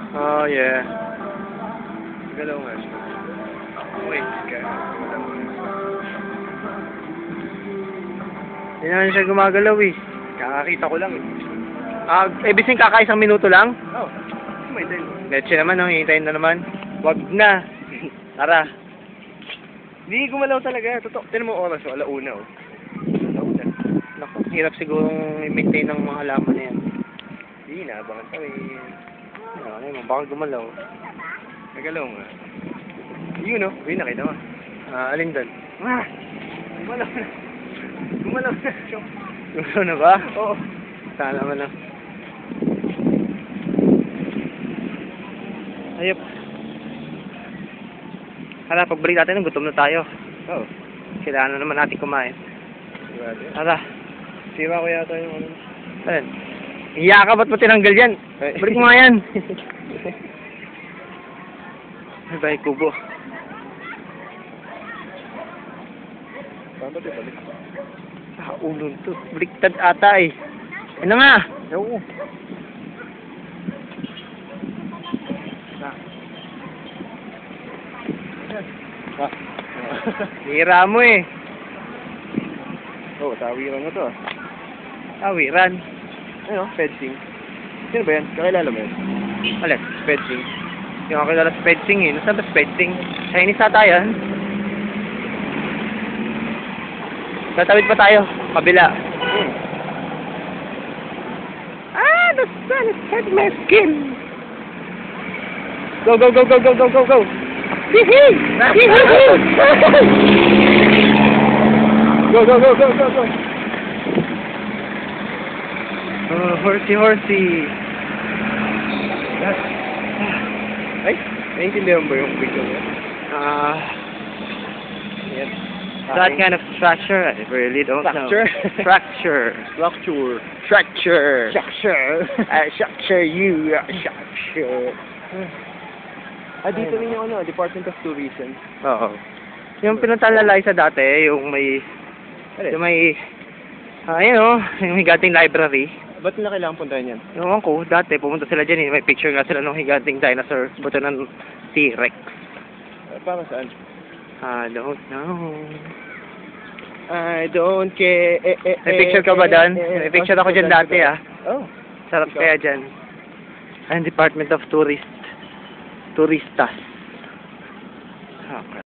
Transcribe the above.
Oh, yeah. Galaw nga siya. Wait, galaw. Hindi naman siya gumagalaw eh. Kakakita ko lang eh. Bising kakaisang minuto lang? Oo. May din. Leche naman, no? Hintayin na naman. Wag na. Tara. Hindi gumalaw talaga. Totoo. Tinan mo oras o. Alauna o. Alauna. Naku, hirap sigurong i-maintain ng mga halaman na yan. Hindi na. Abangan pa eh. Ano yun, baka gumalaw. Nagalaw nga. Yun o. Yun nakita mo. Alin doon? Ah! Gumalaw na. Gumalaw na. Gumalaw na ba? Oo. Sana naman na. Ayop. Tara, pagbalik natin, gutom na tayo. Oo. Kailangan na naman natin kumain. Sigurado. Tara. Sira ko yata yung ano. Ayun. Iya ka, ba't mo tinanggal yan? Balik mo nga yan. Ay, bay, kubo. Saan ba ito balik? Ulong to. Baliktad ata eh. Ano nga? Oo. Hira mo eh. Oo, tawiran mo to ah. Tawiran. Ano? Fencing. Sino ba yan? Kakilala mo yan? Alin? Fencing. Hindi ako kilala sa fencing eh. Nasaan ba sa fencing? Chinese ata yan. Tatawid pa tayo. Kabila. The sun has hurt my skin. Go, go, go, go, go, go, go, go. Hee-hee! Hee-hee! Go, go, go, go, go, go. Oh, horsey, horsey. Ay, naiintindihan ba yung picture mo? Yan. That kind of structure, I really don't Structure? know. Structure. Structure. Structure. Structure. Structure you. Structure. Dito rin yung ano, Department of Tourism. Oo. Yung pinuntahan na Liza dati, yung may... Alin? Yung may... ayun o, yung higanting library. Ba't nila kailangan puntahan yan? Ewan ko, dati pumunta sila dyan eh. May picture nga sila ng higanting dinosaur. Buto ng T-Rex. Para saan? I don't know. I don't care. May picture ka ba doon? May picture ako dyan dati ah. Oh. Sarap Ikaw? kaya dyan. Ang Department of Touristas. Okay.